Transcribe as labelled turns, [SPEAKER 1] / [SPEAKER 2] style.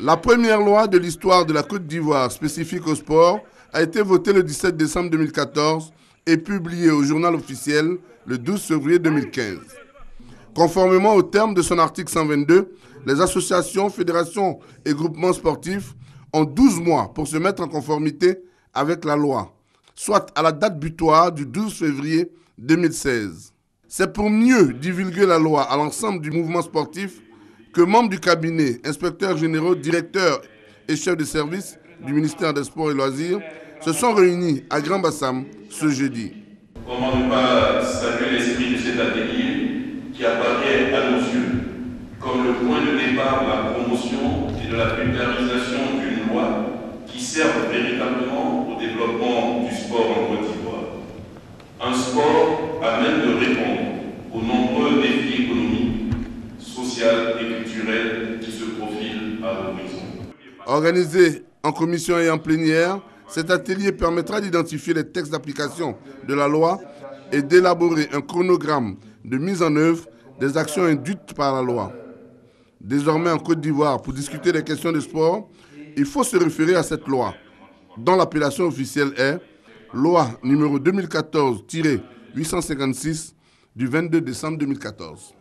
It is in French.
[SPEAKER 1] La première loi de l'histoire de la Côte d'Ivoire spécifique au sport a été votée le 17 décembre 2014 et publiée au journal officiel le 12 février 2015. Conformément aux termes de son article 122, les associations, fédérations et groupements sportifs ont 12 mois pour se mettre en conformité avec la loi, soit à la date butoir du 12 février 2016. C'est pour mieux divulguer la loi à l'ensemble du mouvement sportif que membres du cabinet, inspecteurs généraux, directeurs et chefs de service du ministère des Sports et Loisirs se sont réunis à Grand Bassam ce jeudi.
[SPEAKER 2] Comment ne pas saluer l'esprit de cet atelier qui apparaît à nos yeux comme le point de départ de la promotion et de la vulgarisation d'une loi qui serve véritablement au développement du sport en Côte d'Ivoire. Un sport à même de répondre aux nombreux défis économiques, sociaux et culturels qui se profilent à l'horizon.
[SPEAKER 1] Organisé en commission et en plénière, cet atelier permettra d'identifier les textes d'application de la loi et d'élaborer un chronogramme de mise en œuvre des actions induites par la loi. Désormais en Côte d'Ivoire, pour discuter des questions de sport, il faut se référer à cette loi, dont l'appellation officielle est loi numéro 2014-856 du 22 décembre 2014.